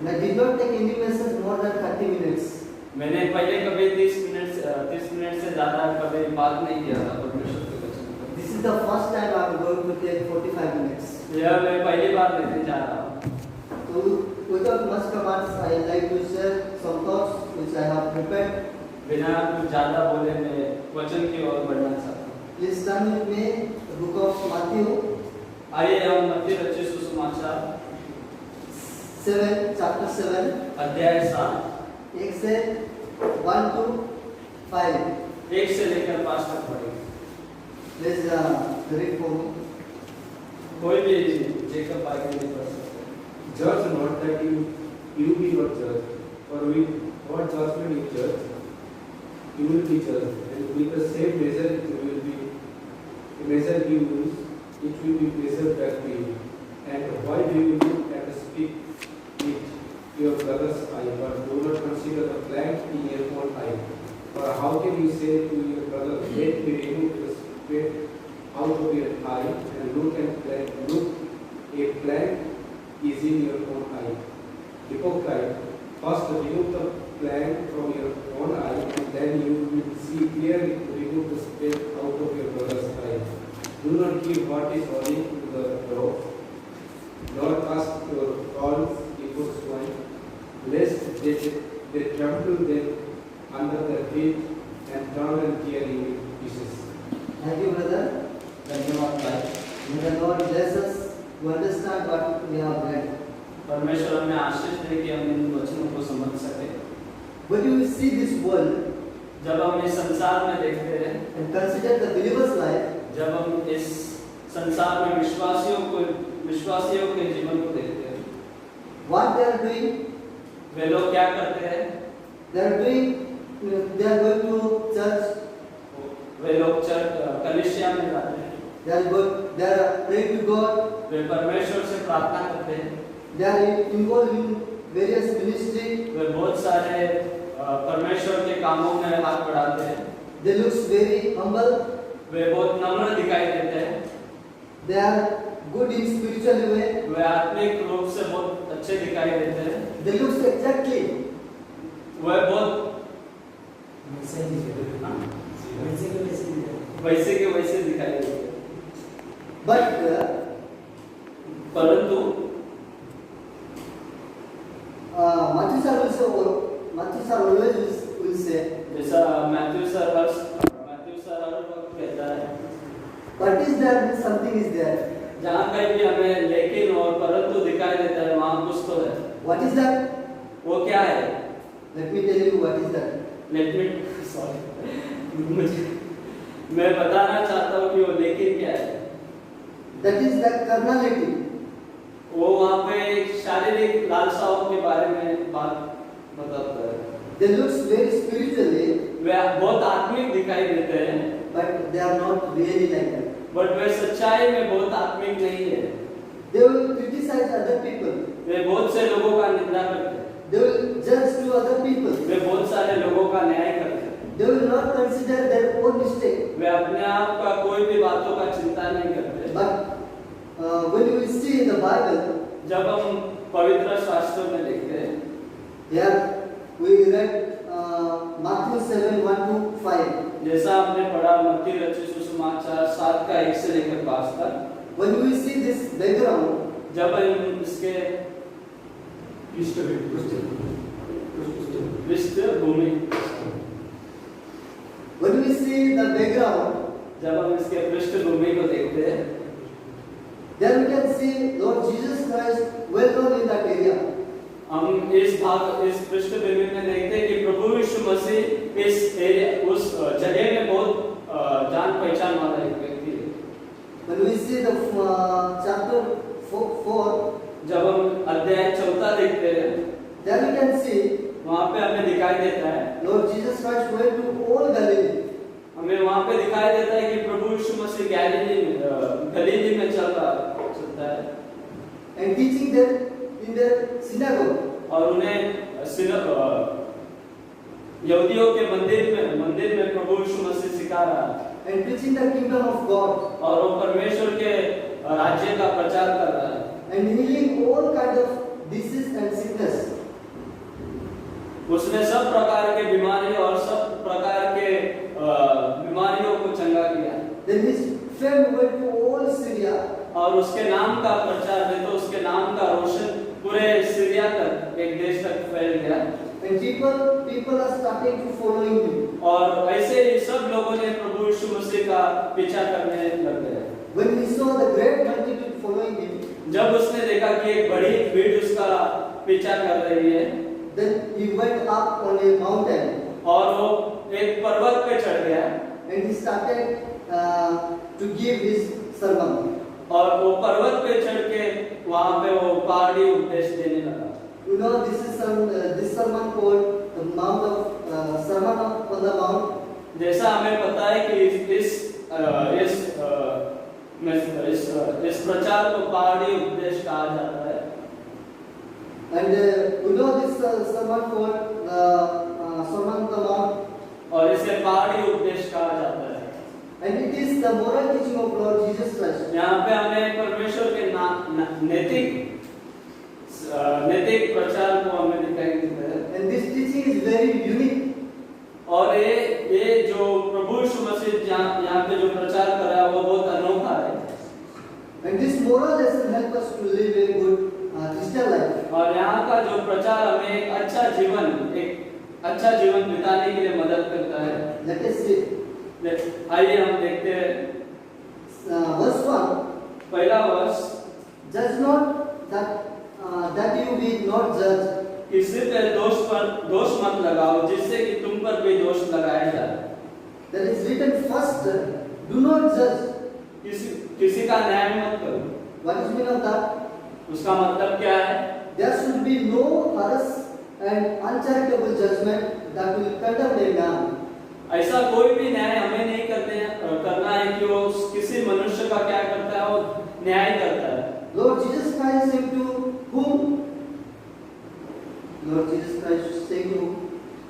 I did not take any message more than 30 minutes. मैंने पहले कभी 30 मिनट से ज़्यादा कभी बात नहीं किया था परमेश्वर के वचन पर। This is the first time I am going to take 45 minutes. यह मैं पहली बार लेने जा रहा हूँ। So, without much commands, I would like to share some thoughts which I have prepared. बिना कुछ ज़्यादा बोले मैं वचन की ओर बढ़ना चाहता हूँ। Please turn with me the book of Matthew आइए हम मत्ती रचित सुसमाचार 7, chapter 7, अध्याय 7 1 से 1 to 5. 1 से लेकर 5 तक पढ़ेंगे। Please read for me. कोई भी जेकब आगे नहीं पढ़ सकते। Judge not that you be not judged, for with what judgment you judge, you will be judged, and with the same measure you will be measure you use, it will be measured back to you. And why do you look and speak with your brother's eye, but do not consider the plank in your own eye? For how can you say to your brother, let me remove the speck out of your eye, and look a plank is in your own eye? Hypocrite, first remove the plank from your own eye, and then you will see clearly to remove the speck out of your brother's eye. Do not give what is holy to the dog, nor cast your pearls before swine, lest they trample them under their feet and turn and tear you in pieces. Thank you, brother. धन्यवाद भाई। May the Lord bless us to understand what we have read. परमेश्वर हमें आशीष दे कि हम इन वचनों को समझ सके। When you see this world जब हम इस संसार में देखते हैं, and consider the believer's life, जब हम इस संसार में विश्वासियों के जीवन को देखते हैं, what they are doing, वे लोग क्या करते हैं? they are going to church, वे लोग कलीसिया में जाते हैं, they are praying to God, वे परमेश्वर से प्रार्थना करते हैं, they are involved in various ministry, वे बहुत सारे परमेश्वर के कामों में हाथ बढ़ाते हैं, they look very humble, वे बहुत नम्र दिखाई देते हैं, they are good in spiritual way, वे आत्मिक रूप से बहुत अच्छे दिखाई देते हैं, they look exactly वे बहुत वैसे के वैसे दिखाई देते हैं, but परंतु Matthew sir always will say, जैसा मैथ्यू सर हर वक्त कहता है, what is there, something is there. जहाँ कहीं भी हमें लेकिन और परंतु दिखाई देता है वहाँ कुछ तो है। What is that? वो क्या है? Let me tell you what is that. मैं बताना चाहता हूँ कि वो लेकिन क्या है। That is the carnality. वो वहाँ पे शारीरिक लालसाओं के बारे में बात बताता है। They look very spiritually, वे बहुत आत्मिक दिखाई देते हैं, but they are not really like that. But वे सच्चाई में बहुत आत्मिक नहीं है। They will criticize other people. वे बहुत से लोगों का निंदा करते हैं, They will judge to other people. वे बहुत सारे लोगों का न्याय करते हैं, They will not consider their own mistake. वे अपने आप का कोई भी बातों का चिंता नहीं करते। But when you will see in the Bible, जब हम पवित्र शास्त्रों में देखते हैं, here we read Matthew 7:1 to 5. जैसा आपने पढ़ा मत्ती रचित सुसमाचार 7 का 1 से लेकर 5 तक, When we see this background, जब हम इसके पृष्ठभूमि, when we see the background, जब हम इसके पृष्ठभूमि को देखते हैं, then we can see Lord Jesus Christ well known in that area. हम इस पृष्ठभूमि में देखते हैं कि प्रभु यीशु मसीह उस जगह में बहुत जान पहचान वाला एक व्यक्ति है। When we see the chapter 4, जब हम अध्याय 4 देखते हैं, then we can see वहाँ पे हमें दिखाई देता है, Lord Jesus Christ went to all Galilee. हमें वहाँ पे दिखाई देता है कि प्रभु यीशु मसीह गलीली में चलता है and teaching them in their synagogue. और उन्हें यहूदियों के मंदिर में प्रभु यीशु मसीह सिखा रहा है and preaching the kingdom of God और वो परमेश्वर के राज्य का प्रचार कर रहा है and healing all kinds of disease and sickness. उसने सब प्रकार के बीमारी और सब प्रकार के बीमारियों को चंगा किया। Then his fame went to all Syria, और उसके नाम का प्रचार है तो उसके नाम का रोशन पूरे सीरिया तक, एक देश तक फैल गया। and people are starting to following him. और ऐसे ही सब लोगों ने प्रभु यीशु मसीह का पीछा करने लग गए। When he saw the great multitude following him, जब उसने देखा कि एक बड़ी भीड़ उसका पीछा कर रही है, then he went up on a mountain और वो एक पर्वत पे चढ़ गया and he started to give his sermon. और वो पर्वत पे चढ़ के वहां पे वो पहाड़ी उपदेश देने लगा। You know, this sermon called the Mount of Sermon on the Mount. जैसा हमें पता है कि इस प्रचार को पहाड़ी उपदेश कहा जाता है। And you know this sermon called Sermon on the Mount. और इसे पहाड़ी उपदेश कहा जाता है। And it is the moral teaching of Lord Jesus Christ. यहाँ पे हमें परमेश्वर के नैतिक प्रचार को हमें दिखाई देता है। And this teaching is very unique. और ये जो प्रभु यीशु मसीह यहाँ पे जो प्रचार कर रहा है वो बहुत अनोखा है। And this moral lesson help us to live a good Christian life. और यहाँ का जो प्रचार हमें एक अच्छा जीवन बिताने के लिए मदद करता है। Let us see. आइए हम देखते हैं Verse 1. पहला वर्ष, Judge not that you be not judged. किसी पे दोष मत लगाओ जिससे कि तुम पर भी दोष लगाया जाए। That is written first. Do not judge. किसी का न्याय मत करो। What is meaning of that? उसका मतलब क्या है? There should be no harsh and uncharitable judgment that will condemn a man. ऐसा कोई भी न्याय हमें नहीं करना है कि वो किसी मनुष्य का क्या करता है, वो न्याय करता है। Lord Jesus Christ said to whom? Lord Jesus Christ said to whom?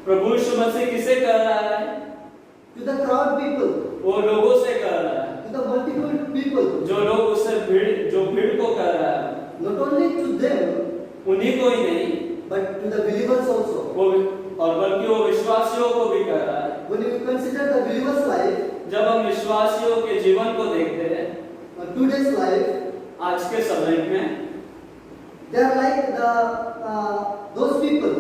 प्रभु यीशु मसीह किसे कर रहा है? To the crowd people. वो लोगों से कर रहा है। To the multitude people. जो लोग उससे भीड़ को कर रहा है। Not only to them, उन्हीं को ही नहीं, but to the believers also. और बल्कि वो विश्वासियों को भी कर रहा है। When you consider the believers' life, जब हम विश्वासियों के जीवन को देखते हैं, today's life, आज के समय में, they are like those people.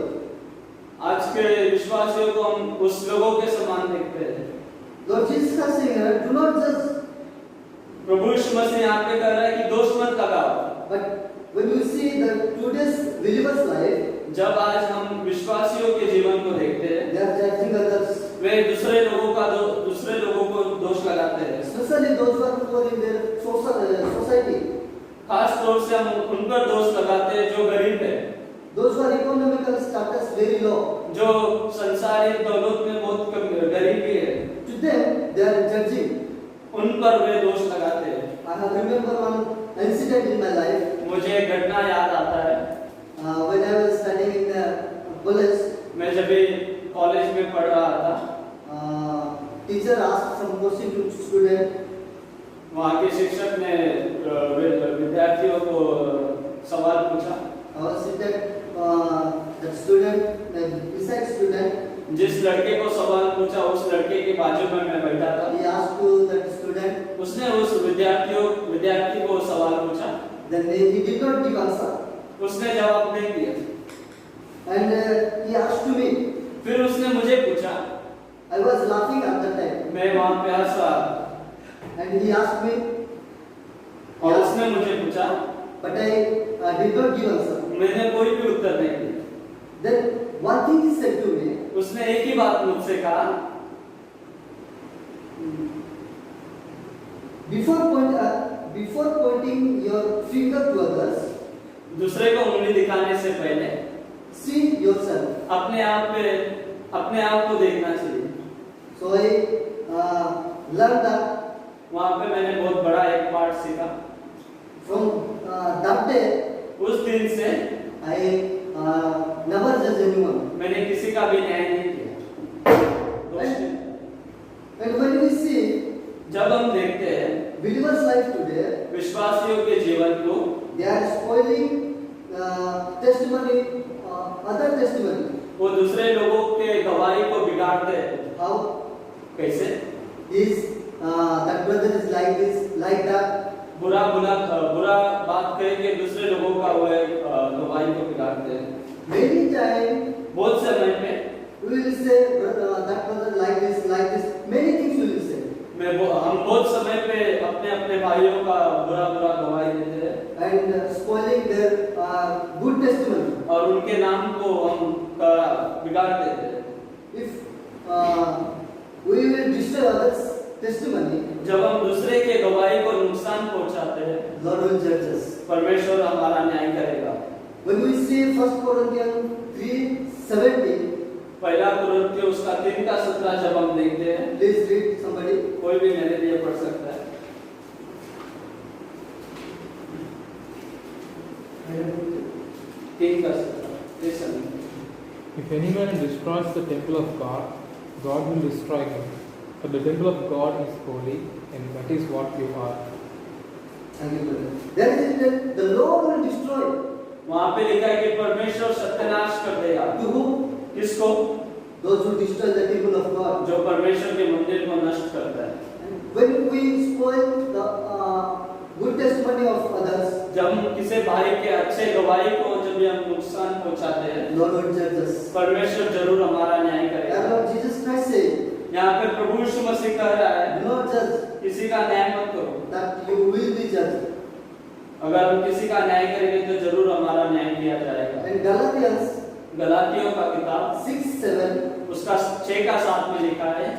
आज के विश्वासियों को हम उस लोगों के समान देखते हैं। Lord Jesus Christ saying, do not judge. प्रभु यीशु मसीह यहाँ पे कर रहा है कि दोष मत लगाओ। But when you see the today's believers' life, जब आज हम विश्वासियों के जीवन को देखते हैं, they are judging others. वे दूसरे लोगों को दोष लगाते हैं। Especially those who are in their society. खास तौर से हम उन पर दोष लगाते हैं जो गरीब है, Those who are economical status very low. जो संसारिक दौलत में बहुत गरीबी है। To them, they are judging. उन पर वे दोष लगाते हैं। I have remember one incident in my life. मुझे एक घटना याद आता है। When I was studying in college, मैं जब कॉलेज में पढ़ रहा था, teacher asked some question to student. वहाँ के शिक्षक ने विद्यार्थियों को सवाल पूछा। The student, beside student, जिस लड़के को सवाल पूछा उस लड़के के बाजू में मैं बैठा था। he asked to that student. उसने उस विद्यार्थी को सवाल पूछा। Then he did not give answer. उसने जवाब नहीं दिया। And he asked to me. फिर उसने मुझे पूछा। I was laughing at that time. मैं वहाँ पे हंस रहा था। And he asked me. और उसने मुझे पूछा। But I did not give answer. मैंने कोई भी उत्तर नहीं दिया। Then one thing he said to me. उसने एक ही बात मुझसे कहा। Before pointing your finger to others, दूसरे को उंगली दिखाने से पहले see yourself. अपने आप को देखना चाहिए। So I learned that. वहाँ पे मैंने बहुत बड़ा एक पाठ सीखा। From that day, उस दिन से I never judge anyone. मैंने किसी का भी न्याय नहीं किया। And when we see जब हम देखते हैं believers' life today, विश्वासियों के जीवन को, they are spoiling test testimony. वो दूसरे लोगों के गवाही को बिगाड़ते हैं। How कैसे? is that brother is like this, like that? बुरा बात करके दूसरे लोगों का वो गवाही को बिगाड़ते हैं। Many times बहुत समय पे we will say that brother like this, like this. Many things we will say. हम बहुत समय पे अपने अपने भाइयों का बुरा गवाही देते हैं And spoiling their good testimony. और उनके नाम को हम बिगाड़ देते हैं। If we will destroy others' testimony, जब हम दूसरे के गवाही को नुकसान पहुंचाते हैं, Lord will judge us. परमेश्वर हमारा न्याय करेगा। When we see 1 Corinthians 3:17, पहला कुरिन्थियों उसका 3:17 जब हम देखते हैं, please read somebody. कोई भी मेरे लिए पढ़ सकता है। 3:17। If any man destroys the temple of God, God will destroy him. For the temple of God is holy, and that is what you are. Thank you, brother. There is written, the Lord will destroy. वहाँ पे लिखा है कि परमेश्वर सत्यानाश कर देगा। To whom? किसको? Those who destroy the temple of God. जो परमेश्वर के मंदिर को नष्ट करता है। And when we spoil the good testimony of others, जब हम किसी भाई के अच्छे गवाही को जब हम नुकसान पहुंचाते हैं, Lord will judge us. परमेश्वर जरूर हमारा न्याय And करेगा। Lord Jesus Christ said, यहाँ पे प्रभु यीशु मसीह कह रहा है, do not judge, किसी का न्याय मत करो। that you will be judged. अगर हम किसी का न्याय करेंगे तो जरूर हमारा न्याय किया जाएगा। And Galatians गलातियों का किताब 6:7, उसका 6:7 में लिखा है,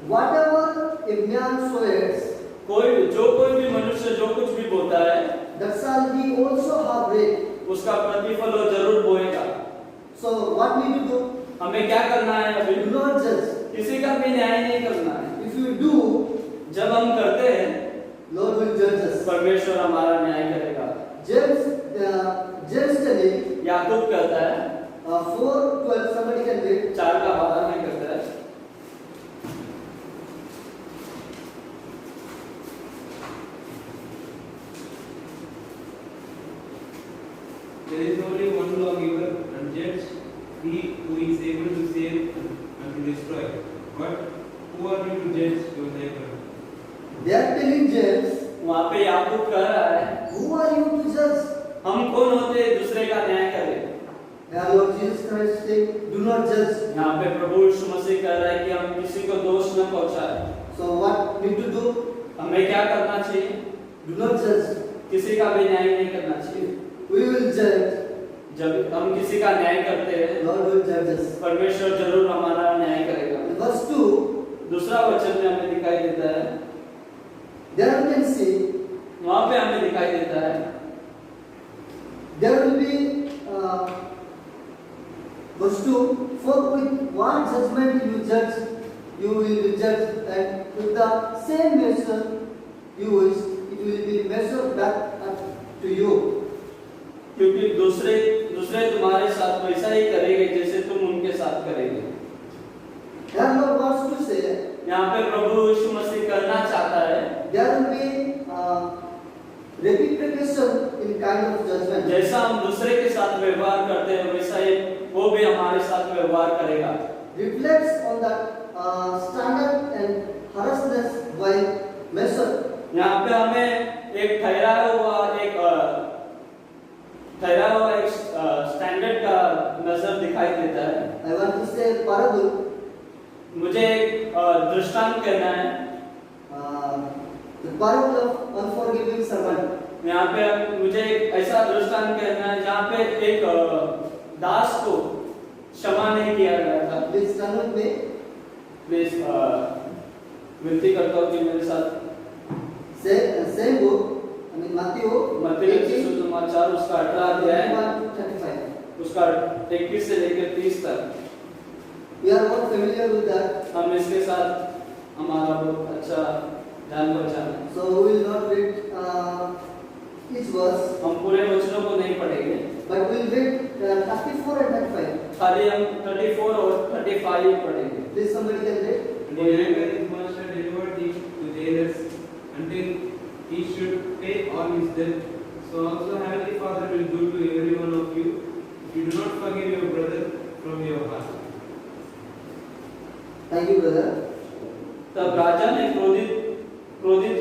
whatever a man sows, कोई भी मनुष्य जो कुछ भी बोता है, that shall he also have reaped. उसका प्रतिफल वो जरूर बोएगा। So what we need to do? हमें क्या करना है अभी? Do not judge. किसी का भी न्याय नहीं करना है। If you do, जब हम करते हैं, Lord will judge us. परमेश्वर हमारा न्याय करेगा। James telling याकूब कहता है 4:12, somebody can read. 4:12 में कहता है, There is only one lawgiver and judge, he who is able to save and to destroy. But who are you to judge your neighbor? They are telling James, वहाँ पे याकूब कह रहा है, who are you to judge? हम कौन होते हैं दूसरे का न्याय करें? And Lord Jesus Christ saying, do not judge. यहाँ पे प्रभु यीशु मसीह कह रहा है कि हम किसी को दोष न पहुंचाएं। So what need to do? हमें क्या करना चाहिए? Do not judge. किसी का भी न्याय नहीं करना चाहिए। We will judge. जब हम किसी का न्याय करते हैं, Lord will judge us. परमेश्वर जरूर हमारा न्याय करेगा। In verse 2, दूसरा वचन में हमें दिखाई देता है, there we can see, वहाँ पे हमें दिखाई देता है, there will be verse 2, for with what judgment you judge, you will be judged, and with the same measure you use, it will be measured back up to you. क्योंकि दूसरे तुम्हारे साथ वैसा ही करेंगे जैसे तुम उनके साथ करेंगे। Here Lord wants to say, यहाँ पे प्रभु यीशु मसीह करना चाहता है, there will be repercussion in kind of judgment. जैसा हम दूसरे के साथ व्यवहार करते हैं वैसा ही वो भी हमारे साथ व्यवहार करेगा। Reflects on the standard and harshness by measure. यहाँ पे हमें एक ठहरा हुआ एक स्टैंडर्ड का नजर दिखाई देता है। I want to say parable. मुझे एक दृष्टांत कहना है। The parable of unforgiving servant. यहाँ पे मुझे एक ऐसा दृष्टांत कहना है जहाँ पे एक दास को क्षमा नहीं किया गया था। Please turn with me. Please विनती करता हूँ कि मेरे साथ Same book. I mean Matthew. मत्ती रचित सुसमाचार उसका 18 अध्याय 21-35. उसका 21 से लेकर 30 तक। We are all familiar with that. हम इसके साथ हमारा बहुत अच्छा जान पहचान है। So we will not read each verse, हम पूरे वचनों को नहीं पढ़ेंगे, but we will read 34 and 35. खाली हम 34 और 35 पढ़ेंगे। Please somebody can read. And the younger his master delivered him to jailers until he should pay all his debt. So also Heavenly Father will do to every one of you you do not forgive your brother from your heart. Thank you, brother. तब राजा ने क्रोधित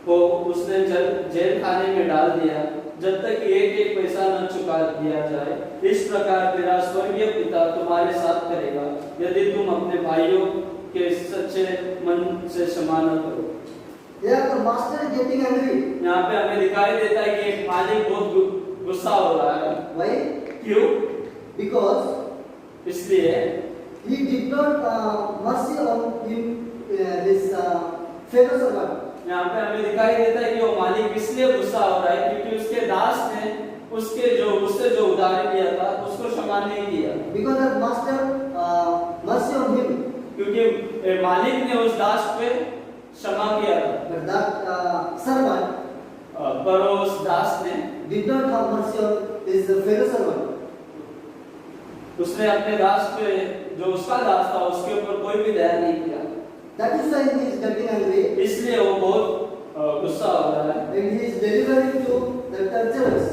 हो उसने jail खाने में डाल दिया जब तक एक एक पैसा न चुका दिया जाए। इस प्रकार मेरा स्वर्गीय पिता तुम्हारे साथ करेगा यदि तुम अपने भाइयों के सच्चे मन से क्षमा न करो। Here the master is getting angry. यहाँ पे हमें दिखाई देता है कि एक मालिक बहुत गुस्सा हो रहा है। Why? क्यों? Because इसलिए he did not mercy on him, his fellow servant. यहाँ पे हमें दिखाई देता है कि वो मालिक इसलिए गुस्सा हो रहा है क्योंकि उसके दास ने उससे जो उधार लिया था उसको क्षमा नहीं किया। Because the master mercy on him, क्योंकि मालिक ने उस दास पे क्षमा किया था, but that servant पर उस दास ने did not have mercy on his fellow servant. उसने अपने दास पे जो उसका दास था उसके ऊपर कोई भी दया नहीं किया। That is why he is getting angry, इसलिए वो बहुत गुस्सा हो रहा है। and he is delivering to the torturers.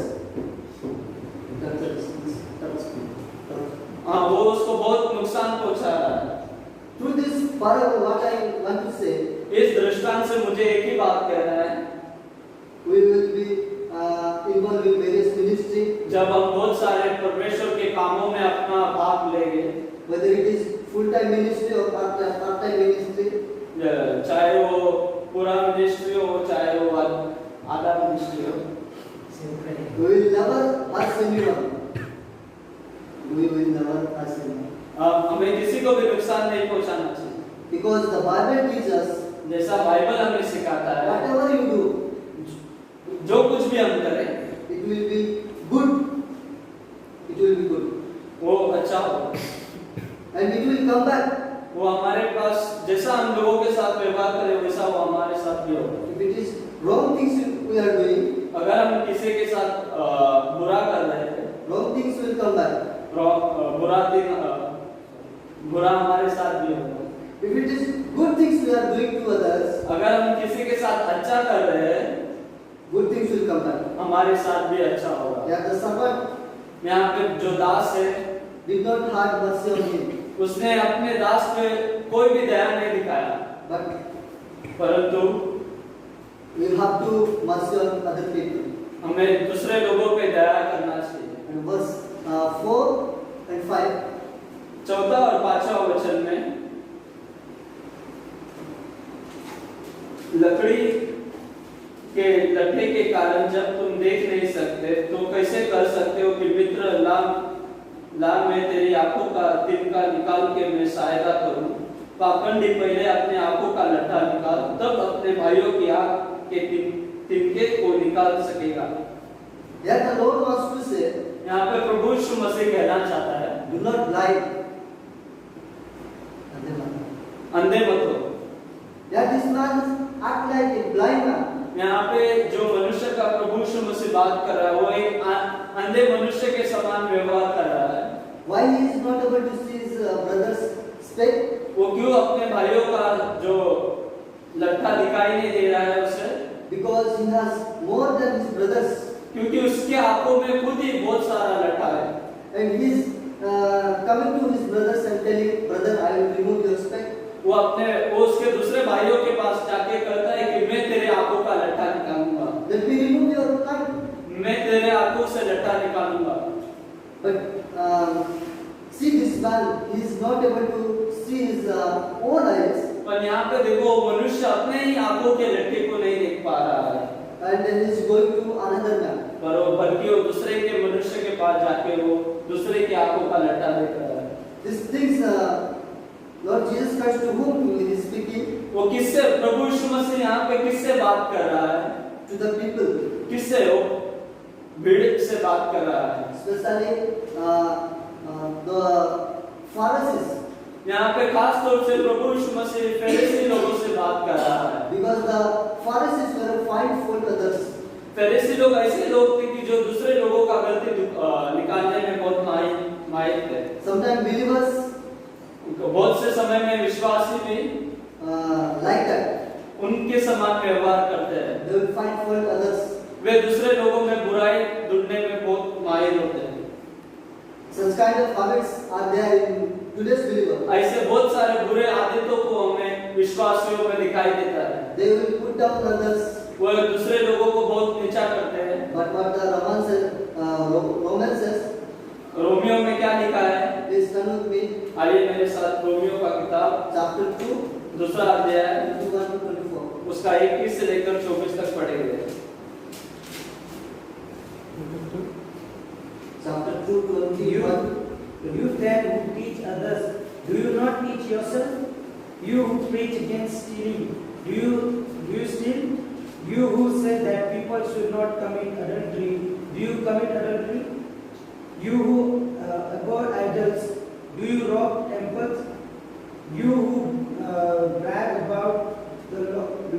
हाँ, वो उसको बहुत नुकसान पहुंचा रहा है। Through this parable, what I want to say, इस दृष्टांत से मुझे एक ही बात कहना है, we will be involved in various ministry, जब हम बहुत सारे परमेश्वर के कामों में अपना भाग लेंगे, whether it is full-time ministry or part-time ministry, चाहे वो पूरा मिनिस्ट्री हो चाहे वो आधा मिनिस्ट्री हो, we will never hurt anyone. We will never hurt anyone. हमें किसी को भी नुकसान नहीं पहुंचाना चाहिए। Because the Bible teaches us, जैसा बाइबल हमें सिखाता है, whatever you do, जो कुछ भी हम करें it will be good. It will be good. वो अच्छा हो, And it will come back. वो हमारे पास जैसा हम लोगों के साथ व्यवहार करें वैसा वो हमारे साथ भी होगा। If it is wrong things we are doing, अगर हम किसी के साथ बुरा कर रहे हैं, wrong things will come back. बुरा हमारे साथ भी होगा। If it is good things we are doing to others, अगर हम किसी के साथ अच्छा कर रहे हैं, good things will come back. हमारे साथ भी अच्छा होगा। Yeah, the servant यहाँ पे जो दास है, did not have mercy on him, उसने अपने दास पे कोई भी दया नहीं दिखाया, but परंतु we have to mercy on other people. हमें दूसरे लोगों पे दया करना चाहिए। And verse 4 and 5. चौथा और पांचवा वचन में लकड़ी के लट्ठे के कारण जब तुम देख नहीं सकते तो कैसे कर सकते हो कि मित्र लाम मैं तेरी आंखों का तिनका निकाल के मैं सहायता करूं। पाखंडी पहले अपने आंखों का लट्ठा निकाल तब अपने भाइयों की आंख के तिनके को निकाल सकेगा। Yet the Lord wants to say, यहाँ पे प्रभु यीशु मसीह कहना चाहता है, do not lie. अंधे मत हो। Yet this man act like a blind man. यहाँ पे जो मनुष्य का प्रभु यीशु मसीह बात कर रहा है वो एक अंधे मनुष्य के समान व्यवहार कर रहा है। Why he is not able to see his brother's speck? वो क्यों अपने भाइयों का जो लट्ठा दिखाई नहीं दे रहा है उसे? Because he has more than his brothers. क्योंकि उसके आंखों में खुद ही बहुत सारा लट्ठा है। And he is coming to his brothers and telling, brother, I will remove your speck. वो उसके दूसरे भाइयों के पास जाके कहता है कि मैं तेरे आंखों का लट्ठा निकालूंगा। Let me remove your eye. मैं तेरे आंखों से लट्ठा निकालूंगा। But see this man, he is not able to see his own eyes. पर यहाँ पे देखो मनुष्य अपने ही आंखों के लट्ठे को नहीं देख पा रहा है। And then he is going to another man. पर वो बल्कि वो दूसरे के मनुष्य के पास जाके वो दूसरे की आंखों का लट्ठा देख रहा है। These things, Lord Jesus Christ, to whom he is speaking? वो किससे प्रभु यीशु मसीह यहाँ पे किससे बात कर रहा है? To the people. किससे वो भीड़ से बात कर रहा है? Especially the Pharisees. यहाँ पे खास तौर से प्रभु यीशु मसीह फरीसी लोगों से बात कर रहा है। Because the Pharisees were find fault others. फरीसी लोग ऐसे लोग थे कि जो दूसरे लोगों का गलती निकालने में बहुत माहिर थे। Sometimes believers बहुत से समय में विश्वासी भी like that. उनके समान व्यवहार करते हैं। They will find fault others. वे दूसरे लोगों में बुराई ढूंढने में बहुत माहिर होते हैं। Such kind of habits are there in today's believer. ऐसे बहुत सारे बुरे आदतों को हमें विश्वासियों में दिखाई देता है। They will put down others. वो दूसरे लोगों को बहुत नीचा करते हैं। But what the Romans says, Romeo में क्या लिखा है? please turn with me, आइए मेरे साथ रोमियो का किताब chapter 2, दूसरा अध्याय 21 to 24. उसका 21 से लेकर 24 तक पढ़ेंगे। Chapter 2, 21. You then who teach others, do you not teach yourself? You who preach against stealing, do you steal? You who say that people should not commit adultery, do you commit adultery? You who abhor idols, do you rob temples? You who brag about the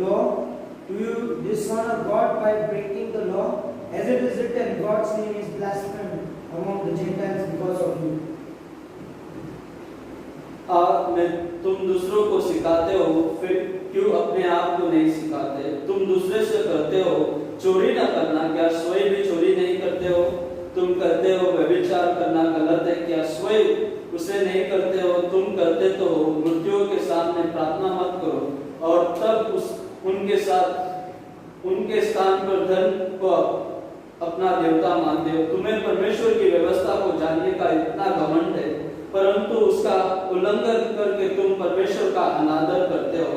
law, do you dishonor God by breaking the law? As it is written, God's name is blasphemed among the Gentiles because of you. तुम दूसरों को सिखाते हो, फिर क्यों अपने आप को नहीं सिखाते? तुम दूसरे से करते हो चोरी न करना, क्या स्वयं भी चोरी नहीं करते हो? तुम करते हो व्यभिचार करना गलत है, क्या स्वयं उसे नहीं करते हो? तुम करते तो हो। मृत्युओं के सामने प्रार्थना मत करो और तब उनके स्थान पर धन को अपना देवता मानते हो। तुम्हें परमेश्वर की व्यवस्था को जानने का इतना घमंड है, परंतु उसका उल्लंघन करके तुम परमेश्वर का अनादर करते हो।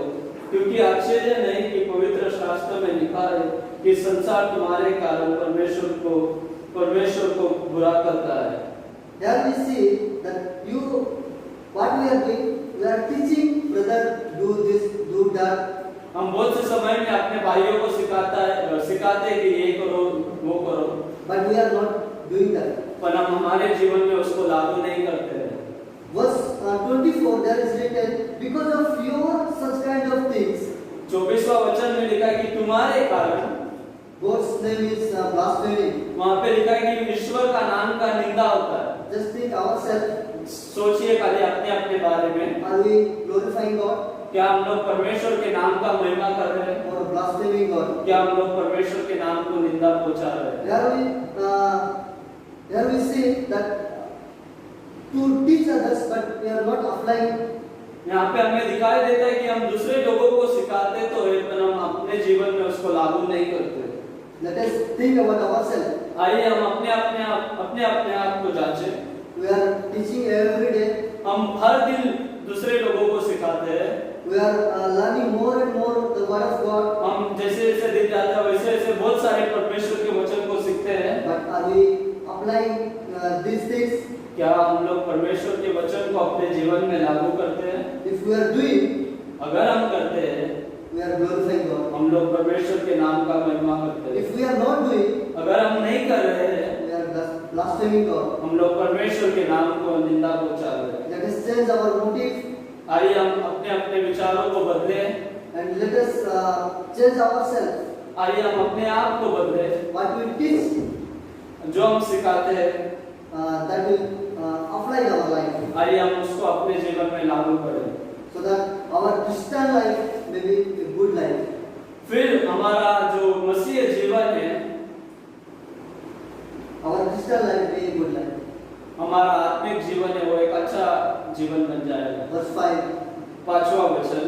क्योंकि आश्चर्य नहीं कि पवित्र शास्त्र में लिखा है कि संसार तुम्हारे कारण परमेश्वर को बुरा करता है। Here we see that what we are doing, we are teaching brother do this, do that. हम बहुत से समय में अपने भाइयों को सिखाते हैं कि ये करो वो करो, But we are not doing that. पर हम हमारे जीवन में उसको लागू नहीं करते हैं। Verse 24, there is written, because of your such kind of things, 24वां वचन में लिखा है कि तुम्हारे कारण, God's name is blasphemy. वहाँ पे लिखा है कि ईश्वर का नाम का निंदा होता है। Just think ourselves, सोचिए खाली अपने बारे में, are we glorifying God क्या हम लोग परमेश्वर के नाम का महिमा कर रहे हैं? or blaspheming God? क्या हम लोग परमेश्वर के नाम को निंदा पहुंचा रहे हैं? Here we see that to teach others, but we are not applying. यहाँ पे हमें दिखाई देता है कि हम दूसरे लोगों को सिखाते तो है, पर हम अपने जीवन में उसको लागू नहीं करते। Let us think about ourselves. आइए हम अपने आप को जांचें। We are teaching every day. हम हर दिन दूसरे लोगों को सिखाते हैं। We are learning more and more the word of God. हम जैसे जैसे दिन जाता है वैसे बहुत सारे परमेश्वर के वचन को सीखते हैं। But are we applying these things? क्या हम लोग परमेश्वर के वचन को अपने जीवन में लागू करते हैं? If we are doing, अगर हम करते हैं, we are glorifying God. हम लोग परमेश्वर के नाम का महिमा करते हैं। If we are not doing, अगर हम नहीं कर रहे हैं, we are blaspheming God. हम लोग परमेश्वर के नाम को निंदा पहुंचा रहे हैं। Let us change our motive आइए हम अपने विचारों को बदलें, and let us change ourselves. आइए हम अपने आप को बदलें। What we teach, जो हम सिखाते हैं, that will apply in our life, आइए हम उसको अपने जीवन में लागू करें, so that our Christian life may be a good life. फिर हमारा जो मसीह जीवन है, Our Christian life may be a good life. हमारा आत्मिक जीवन है, वो एक अच्छा जीवन बन जाएगा। Verse 5. 5वां वचन,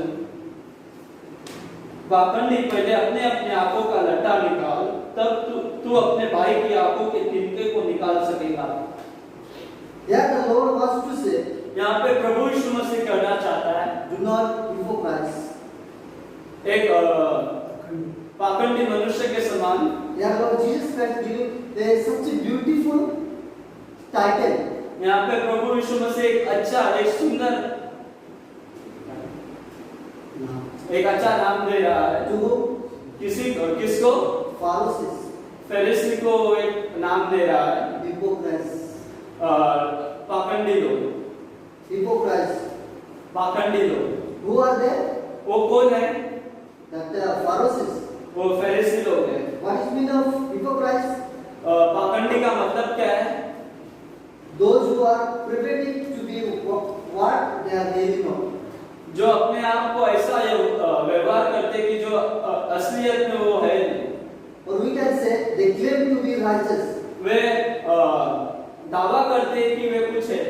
पाखंडी पहले अपने आंखों का लट्टा निकाल, तब तू अपने भाई की आंखों के तिनके को निकाल सकेगा। Here the Lord wants to say, यहाँ पे प्रभु यीशु मसीह कहना चाहता है, do not hypocrite. एक पाखंडी मनुष्य के समान। Here Lord Jesus Christ giving such a beautiful title. यहाँ पे प्रभु यीशु मसीह एक सुंदर एक अच्छा नाम दे रहा है। To whom? किसको? Pharisees, फरीसी को एक नाम दे रहा है। hypocrites, पाखंडी लोग, hypocrites. पाखंडी लोग। Who are they? वो कौन है? That Pharisees. वो फरीसी लोग हैं। What is meaning of hypocrites? पाखंडी का मतलब क्या है? Those who are pretending to be what they are really not. जो अपने आप को ऐसा व्यवहार करते कि जो असलियत में वो है नहीं। Or we can say righteous, वे दावा करते हैं कि वे कुछ है,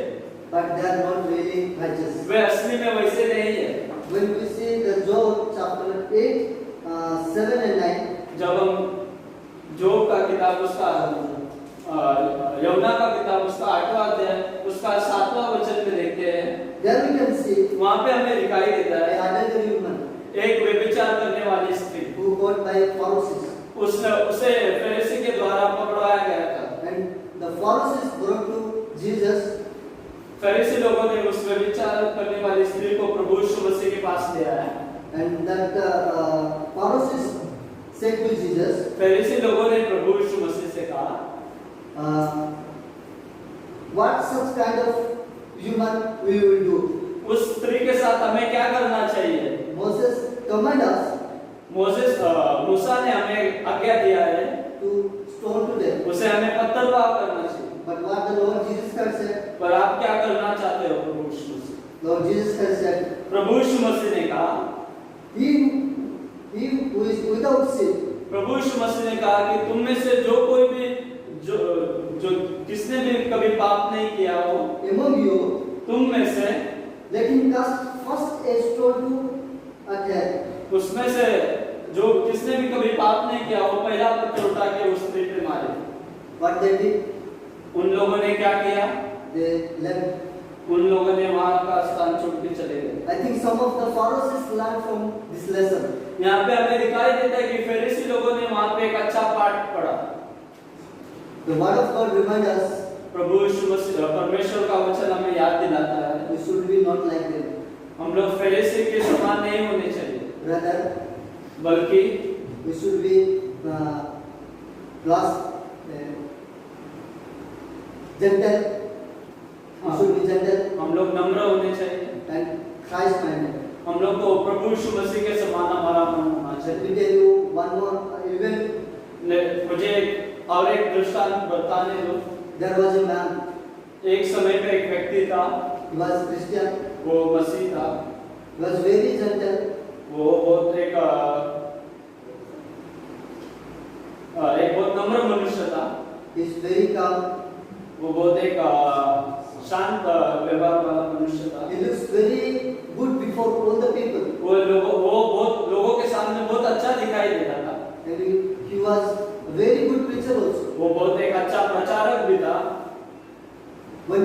but they are not really righteous. वे असली में वैसे नहीं है। When we see the Job chapter 8, 7 and 9, जब हम जोब का किताब उसका यमुना का किताब उसका 8वां अध्याय उसका 7वां वचन में देखते हैं, there we can see वहां पे हमें दिखाई देता an है adulterous woman एक व्यभिचार करने वाली स्त्री, who got by Pharisees, उसे फरीसी के द्वारा पकड़वाया गया था। and the Pharisees brought to Jesus, फरीसी लोगों ने उस व्यभिचार करने वाली स्त्री को प्रभु यीशु मसीह के पास ले आया, and that Pharisees said to Jesus, फरीसी लोगों ने प्रभु यीशु मसीह से कहा, what such kind of human we will do? उस स्त्री के साथ हमें क्या करना चाहिए? Moses command us मूसा ने हमें आज्ञा दिया है to stone to death. उसे हमें पत्थरवाह करना चाहिए, But what the Lord Jesus Christ said, पर आप क्या करना चाहते हो प्रभु यीशु मसीह? Lord Jesus Christ said, प्रभु यीशु मसीह ने कहा, he who is without sin, प्रभु यीशु मसीह ने कहा कि तुम में से जो कोई भी जो किसने भी कभी पाप नहीं किया हो among you, तुम में से, let him cast first a stone to a death. उसमें से जो किसने भी कभी पाप नहीं किया हो पहला पत्थर उठा के उस स्त्री पे मारे। What they did, उन लोगों ने क्या किया? they left. उन लोगों ने वहां का स्थान छोड़ के चले गए। I think some of the Pharisees learned from this lesson. यहाँ पे हमें दिखाई देता है कि फरीसी लोगों ने वहां पे एक अच्छा पाठ पढ़ा। The word of God reminds us प्रभु यीशु मसीह परमेश्वर का वचन हमें याद दिलाता है, we should be not like them. हम लोग फरीसी के समान नहीं होने चाहिए, Rather, बल्कि we should be gentle. We should be gentle हम लोग नम्र होने चाहिए, and Christ-minded. हम लोग को प्रभु यीशु मसीह के समान हमारा मन होना Let चाहिए। me tell you one more event. मुझे और एक दृष्टांत बताने दो। There was a man. एक समय पे एक व्यक्ति था, He was Christian. वो मसीह था, He was very gentle. वो बहुत एक बहुत नम्र मनुष्य था, He is very calm. वो बहुत एक शांत व्यवहार वाला मनुष्य था। He looks very good before all the people. वो बहुत लोगों के सामने बहुत अच्छा दिखाई देता था। And he was a very good preacher also. वो बहुत एक अच्छा प्रचारक भी था। When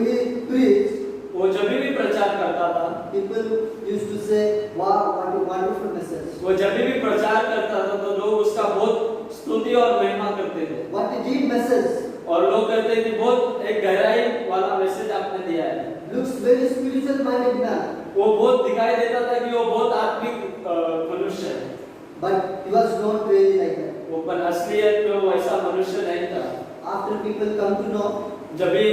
he preached, वो जब भी प्रचार करता था, people used to say, "Wow, what a wonderful message! वो जब भी प्रचार करता था तो लोग उसका बहुत स्तुति और महिमा करते थे, What a deep message! और लोग कहते थे बहुत एक गहराई वाला मैसेज आपने दिया है। Looks very spiritual minded man, वो बहुत दिखाई देता था कि वो बहुत आत्मिक मनुष्य है, but he was not really like that. वो पर असलियत में वो ऐसा मनुष्य नहीं था। After people come to know, जब भी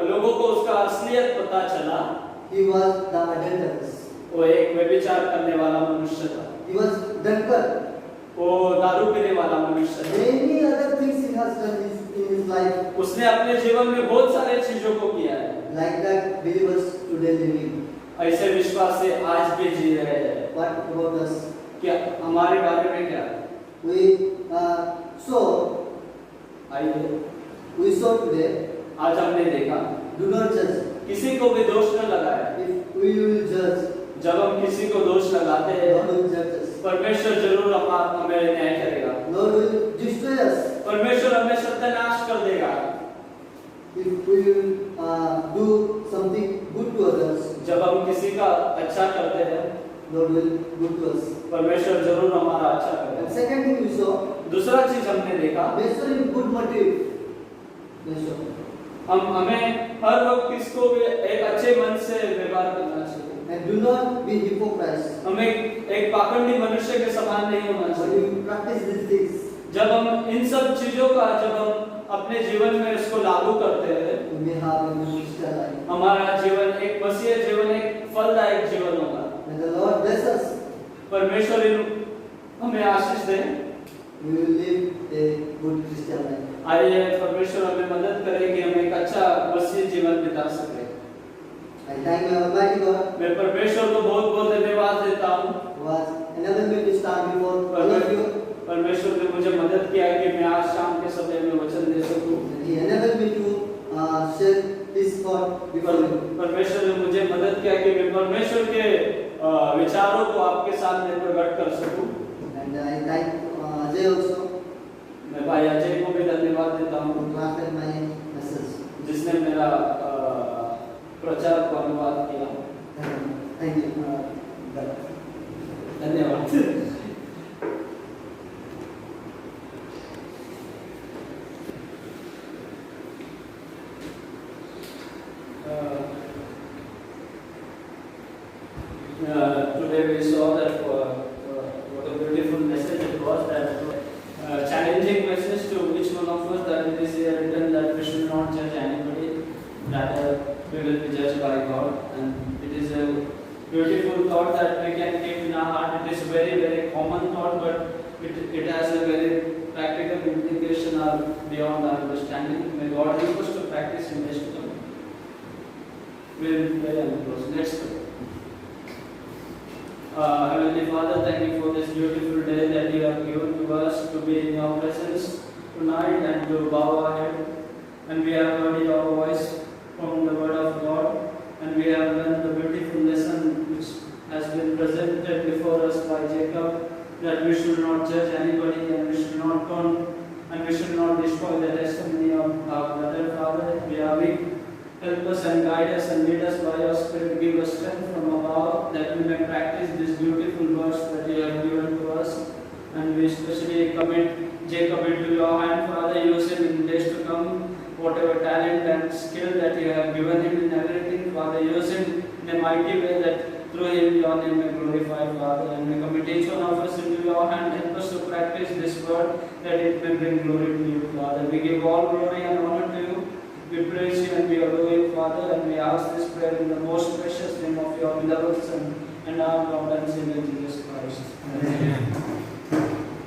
लोगों को उसका असलियत पता चला, he was the adulteress. वो एक व्यभिचार करने वाला मनुष्य था, He was drunkard. वो दारू पीने वाला मनुष्य था। Many other things he has done in his life. उसने अपने जीवन में बहुत सारे चीजों को किया है। Like that, believers today living. ऐसे विश्वास से आज भी जी रहे हैं। What about us? क्या हमारे बारे में क्या? We saw today. आज हमने देखा, Do not judge. किसी को भी दोष न लगाए। If we will judge, जब हम किसी को दोष लगाते हैं, God will judge us. परमेश्वर जरूर हमें न्याय करेगा। Lord will destroy us. परमेश्वर हमें सत्यानाश कर देगा। If we will do something good to others, जब हम किसी का अच्छा करते हैं, Lord will good to us. परमेश्वर जरूर हमारा अच्छा And करेगा। second thing we saw, दूसरा चीज हमने देखा, measure in good motive. Measure. हमें हर वक्त किसको भी एक अच्छे मन से व्यवहार करना चाहिए। And do not be hypocrites. हमें एक पाखंडी मनुष्य के समान नहीं होना When चाहिए। you practice these things, जब हम इन सब चीजों का जब हम अपने जीवन में इसको लागू करते हैं, you may have a good Christian life. हमारा जीवन एक मसीह जीवन एक फलदायक जीवन होगा। May the Lord bless us. परमेश्वर हमें आशीष दे। We will live a good Christian life. आइए परमेश्वर हमें मदद करे कि हम एक अच्छा मसीह जीवन बिता सके। I thank my Almighty God मैं परमेश्वर को बहुत बहुत धन्यवाद देता हूँ। who has enabled me to stand before all of you. परमेश्वर ने मुझे मदद किया कि मैं आज शाम के समय में He enabled me to share His thought before you. परमेश्वर ने मुझे मदद किया कि मैं परमेश्वर के विचारों को आपके सामने प्रकट कर सकूं। And I thank Ajay also मैं भाई अजय को भी धन्यवाद देता हूं who crafted my message. जिसने मेरा प्रचार को अनुवाद किया। Thank you. धन्यवाद। Today we saw that what a beautiful message it was, that challenging message to each one of us, that it is here written that we should not judge anybody, that we will be judged by God. And it is a beautiful thought that we can keep in our heart. It is very, very common thought, but it has a very practical implication beyond our understanding. May God help us to practice in this to come. We will pray and close. Let's pray. Heavenly Father, thank you for this beautiful day that you have given to us to be in your presence tonight and to bow our head. And we have heard your voice from the word of God, and we have learned the beautiful lesson which has been presented before us by Jacob, that we should not judge anybody and we should not turn and we should not destroy the testimony of our brother. Father, we are weak. Help us and guide us and lead us by your Spirit. Give us strength from above, that we may practice these beautiful words that you have given to us. And we especially commit Jacob into your hand, Father. Use him in days to come. Whatever talent and skill that you have given him in everything, Father, use him in a mighty way, that through him your name may glorify, Father. And we commit each one of us into your hand. Help us to practice this word, that it may bring glory to you, Father. We give all glory and honor to you. We praise you and we adore you, Father, and we ask this prayer in the most precious name of your beloved Son and our Lord and Savior Jesus Christ. Amen.